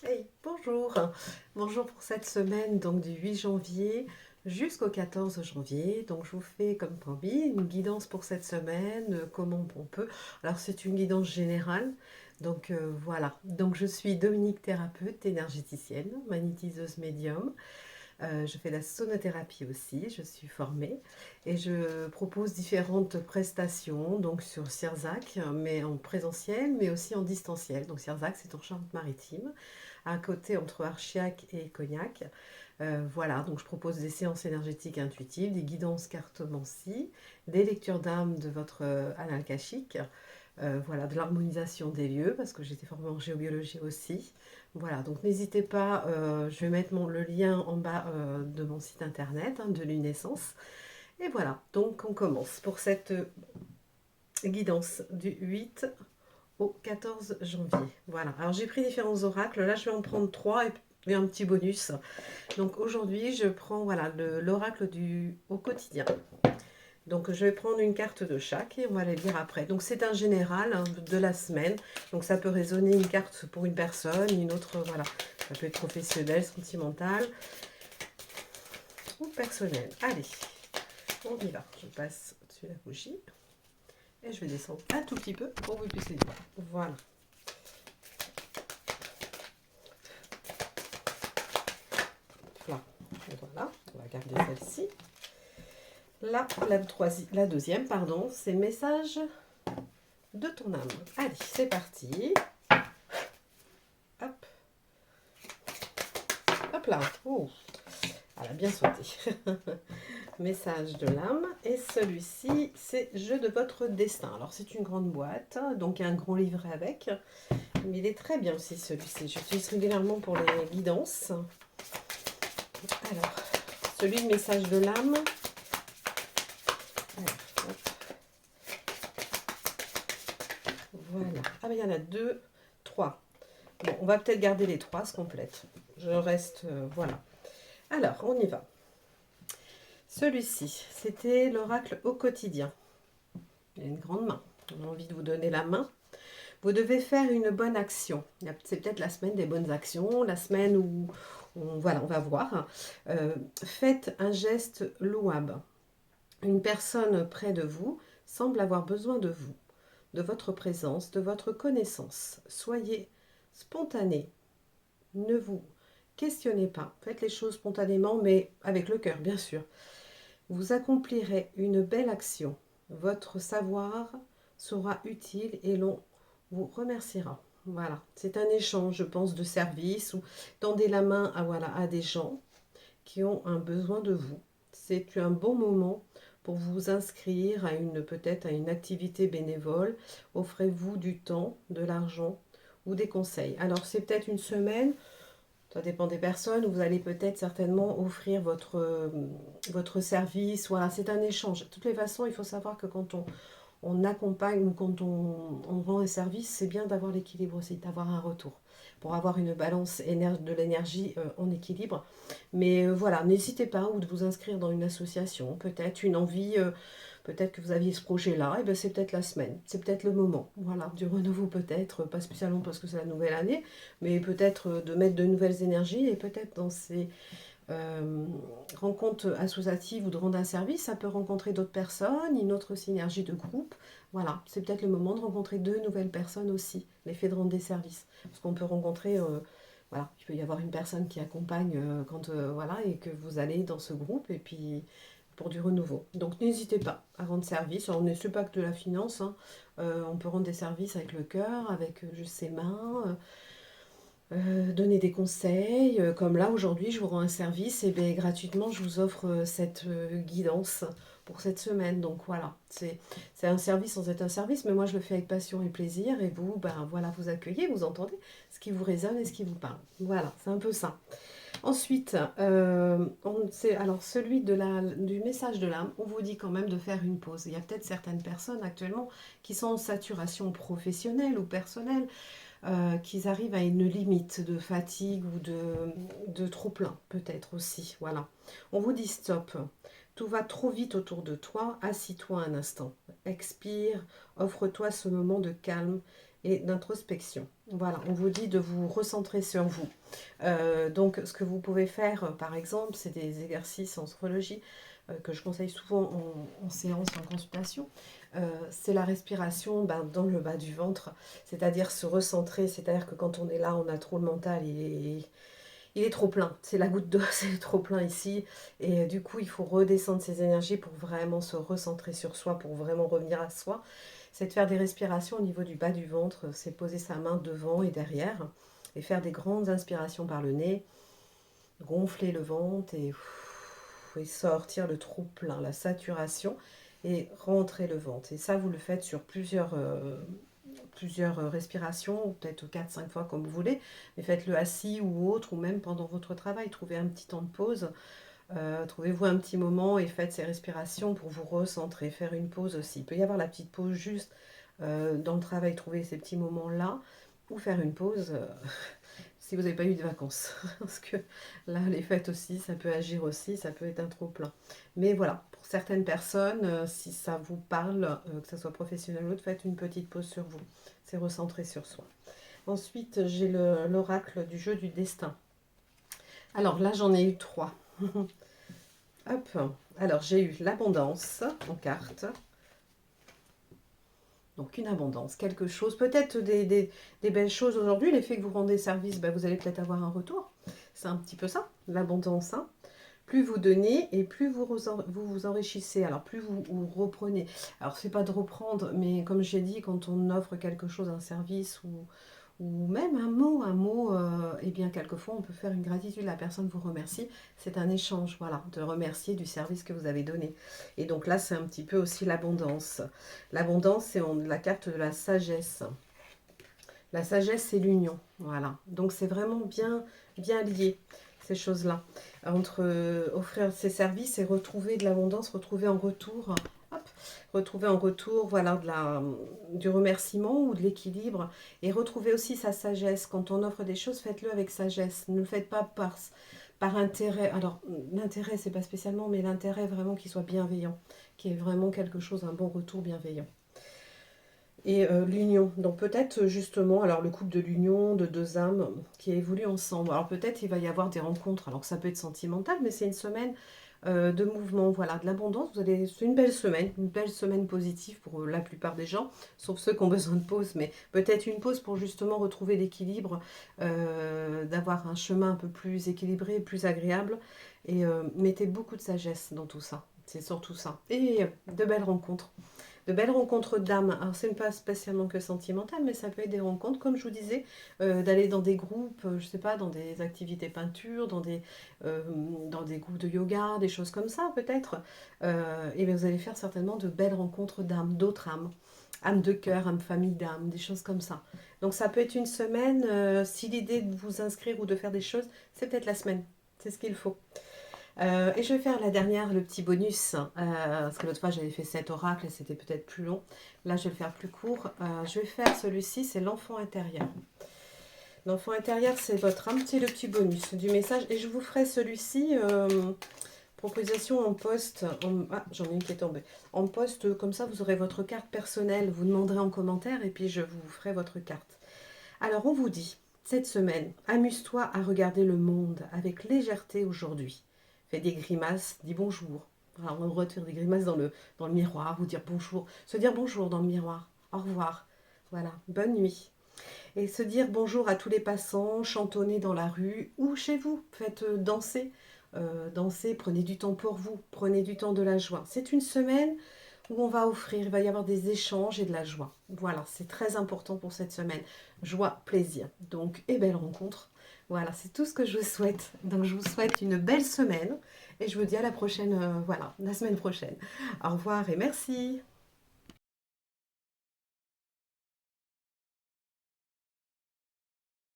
Hey, bonjour. Bonjour pour cette semaine, donc du 8 janvier jusqu'au 14 janvier. Donc je vous fais comme promis une guidance pour cette semaine, comment on peut. Alors c'est une guidance générale. Donc voilà. Donc je suis Dominique, thérapeute énergéticienne, magnétiseuse médium. Je fais de la sonothérapie aussi, je suis formée et je propose différentes prestations donc sur Sirzac, mais en présentiel, mais aussi en distanciel. Donc Sirzac, c'est en Charente-Maritime, à côté entre Archiac et Cognac. Voilà, donc je propose des séances énergétiques intuitives, des guidances cartomancie, des lectures d'âme de votre anal akashique, voilà, de l'harmonisation des lieux, parce que j'étais formée en géobiologie aussi. Voilà, donc n'hésitez pas, je vais mettre le lien en bas de mon site internet, de Lunescence. Et voilà, donc on commence pour cette guidance du 8 au 14 janvier. Voilà, alors j'ai pris différents oracles, là je vais en prendre trois et un petit bonus. Donc aujourd'hui je prends voilà, l'oracle du au quotidien. Donc je vais prendre une carte de chaque et on va les lire après. Donc c'est un général de la semaine. Donc ça peut résonner une carte pour une personne, une autre, voilà. Ça peut être professionnel, sentimental ou personnel. Allez, on y va. Je passe au-dessus de la bougie et je vais descendre un tout petit peu pour que vous puissiez voir. Voilà. Voilà, on va garder celle-ci. Là, la deuxième, pardon, c'est message de ton âme. Allez, c'est parti. Hop, hop là. Oh, elle a bien sauté. Message de l'âme. Et celui-ci, c'est Jeu de votre destin. Alors, c'est une grande boîte, donc il y a un grand livret avec. Mais il est très bien aussi, celui-ci. J'utilise régulièrement pour les guidances. Alors, celui de message de l'âme. Voilà. Ah, mais il y en a deux, trois. Bon, on va peut-être garder les trois, se complète. Je reste, voilà. Alors, on y va. Celui-ci, c'était l'oracle au quotidien. Il y a une grande main. On a envie de vous donner la main. Vous devez faire une bonne action. C'est peut-être la semaine des bonnes actions, la semaine où voilà, on va voir. Faites un geste louable. Une personne près de vous semble avoir besoin de vous, de votre présence, de votre connaissance. Soyez spontané. Ne vous questionnez pas. Faites les choses spontanément, mais avec le cœur, bien sûr. Vous accomplirez une belle action. Votre savoir sera utile et l'on vous remerciera. Voilà, c'est un échange, je pense, de services ou tendez la main à, voilà, à des gens qui ont un besoin de vous. C'est un bon moment pour vous inscrire à peut-être à une activité bénévole. Offrez-vous du temps, de l'argent ou des conseils. Alors c'est peut-être une semaine, ça dépend des personnes, où vous allez peut-être certainement offrir votre service. Voilà, c'est un échange. De toutes les façons, il faut savoir que quand on accompagne ou quand on rend un service, c'est bien d'avoir l'équilibre aussi, d'avoir un retour pour avoir une balance de l'énergie en équilibre. Mais voilà, n'hésitez pas ou de vous inscrire dans une association, peut-être une envie, peut-être que vous aviez ce projet-là, et bien c'est peut-être la semaine, c'est peut-être le moment, voilà, du renouveau peut-être, pas spécialement parce que c'est la nouvelle année, mais peut-être de mettre de nouvelles énergies et peut-être dans ces euh, rencontre associative ou de rendre un service, ça peut rencontrer d'autres personnes, une autre synergie de groupe. Voilà, c'est peut-être le moment de rencontrer deux nouvelles personnes aussi, l'effet de rendre des services. Parce qu'on peut rencontrer, voilà, il peut y avoir une personne qui accompagne voilà, et que vous allez dans ce groupe et puis pour du renouveau. Donc n'hésitez pas à rendre service. Alors, on n'est pas que de la finance, hein. On peut rendre des services avec le cœur, avec juste ses mains. Donner des conseils, comme là aujourd'hui je vous rends un service et bien gratuitement je vous offre cette guidance pour cette semaine. Donc voilà, c'est un service sans être un service, mais moi je le fais avec passion et plaisir et vous, ben voilà, vous accueillez, vous entendez ce qui vous résonne et ce qui vous parle. Voilà, c'est un peu ça. Ensuite, alors celui du message de l'âme, on vous dit quand même de faire une pause. Il y a peut-être certaines personnes actuellement qui sont en saturation professionnelle ou personnelle, qu'ils arrivent à une limite de fatigue ou de trop plein, peut-être aussi. Voilà. On vous dit stop. Tout va trop vite autour de toi. Assis-toi un instant. Expire. Offre-toi ce moment de calme et d'introspection. Voilà, on vous dit de vous recentrer sur vous. Donc, ce que vous pouvez faire, par exemple, c'est des exercices en sophrologie que je conseille souvent en séance, en consultation. C'est la respiration dans le bas du ventre, c'est-à-dire se recentrer, c'est-à-dire que quand on est là, on a trop le mental, il est trop plein, c'est la goutte d'eau, c'est trop plein ici, et du coup il faut redescendre ses énergies pour vraiment se recentrer sur soi, pour vraiment revenir à soi. C'est de faire des respirations au niveau du bas du ventre, c'est poser sa main devant et derrière, et faire des grandes inspirations par le nez, gonfler le ventre et sortir le trop plein, la saturation, et rentrer le ventre. Et ça vous le faites sur plusieurs respirations, ou peut-être 4-5 fois comme vous voulez, mais faites-le assis ou autre, ou même pendant votre travail. Trouvez un petit temps de pause, trouvez-vous un petit moment et faites ces respirations pour vous recentrer, faire une pause aussi. Il peut y avoir la petite pause juste dans le travail, trouver ces petits moments-là, ou faire une pause si vous n'avez pas eu de vacances. Parce que là, les fêtes aussi, ça peut agir aussi, ça peut être un trop plein. Mais voilà, pour certaines personnes, si ça vous parle, que ce soit professionnel ou autre, faites une petite pause sur vous. C'est recentrer sur soi. Ensuite, j'ai l'oracle du jeu du destin. Alors là, j'en ai eu 3. Hop. Alors, j'ai eu l'abondance en carte. Donc une abondance, quelque chose, peut-être des belles choses aujourd'hui. L'effet que vous rendez service, vous allez peut-être avoir un retour. C'est un petit peu ça, l'abondance. Hein. Plus vous donnez et plus vous enrichissez. Alors plus vous reprenez. Alors c'est pas de reprendre, mais comme j'ai dit, quand on offre quelque chose, un service ou même un mot, eh bien quelquefois on peut faire une gratitude, la personne vous remercie, c'est un échange, voilà, de remercier du service que vous avez donné. Et donc là c'est un petit peu aussi l'abondance. L'abondance c'est la carte de la sagesse. La sagesse c'est l'union, voilà. Donc c'est vraiment bien lié ces choses-là. Entre offrir ses services et retrouver de l'abondance, retrouver en retour voilà, du remerciement ou de l'équilibre et retrouver aussi sa sagesse. Quand on offre des choses, faites-le avec sagesse. Ne le faites pas par intérêt. Alors, l'intérêt, c'est pas spécialement, mais l'intérêt vraiment qui soit bienveillant, qui est vraiment quelque chose, un bon retour bienveillant. Et l'union, donc peut-être justement, alors le couple de l'union de deux âmes qui évoluent ensemble. Alors peut-être il va y avoir des rencontres, alors que ça peut être sentimental, mais c'est une semaine de mouvement, voilà, de l'abondance. C'est une belle semaine positive pour la plupart des gens, sauf ceux qui ont besoin de pause, mais peut-être une pause pour justement retrouver l'équilibre, d'avoir un chemin un peu plus équilibré, plus agréable, et mettez beaucoup de sagesse dans tout ça, c'est surtout ça. Et de belles rencontres d'âmes. Alors, c'est pas spécialement que sentimental, mais ça peut être des rencontres, comme je vous disais, d'aller dans des groupes, je sais pas, dans des activités peinture, dans des groupes de yoga, des choses comme ça, peut-être. Et bien, vous allez faire certainement de belles rencontres d'âmes, d'autres âmes. Âmes de cœur, âmes famille d'âmes, des choses comme ça. Donc, ça peut être une semaine. Si l'idée de vous inscrire ou de faire des choses, c'est peut-être la semaine. C'est ce qu'il faut. Et je vais faire la dernière, le petit bonus, parce que l'autre fois j'avais fait 7 oracles et c'était peut-être plus long. Là je vais le faire plus court. Je vais faire celui-ci, c'est l'enfant intérieur. L'enfant intérieur, c'est votre âme, c'est le petit bonus du message. Et je vous ferai celui-ci, proposition en poste. Ah, j'en ai une qui est tombée. En poste, comme ça vous aurez votre carte personnelle. Vous demanderez en commentaire et puis je vous ferai votre carte. Alors on vous dit, cette semaine, amuse-toi à regarder le monde avec légèreté aujourd'hui. Fais des grimaces, dis bonjour. Alors, on a le droit de faire des grimaces dans le miroir ou dire bonjour. Se dire bonjour dans le miroir. Au revoir. Voilà, bonne nuit. Et se dire bonjour à tous les passants, chantonner dans la rue ou chez vous. Faites danser. Danser, prenez du temps pour vous. Prenez du temps de la joie. C'est une semaine où on va offrir, il va y avoir des échanges et de la joie. Voilà, c'est très important pour cette semaine. Joie, plaisir. Donc, et belle rencontre. Voilà, c'est tout ce que je vous souhaite. Donc, je vous souhaite une belle semaine et je vous dis à la prochaine, voilà, la semaine prochaine. Au revoir et merci.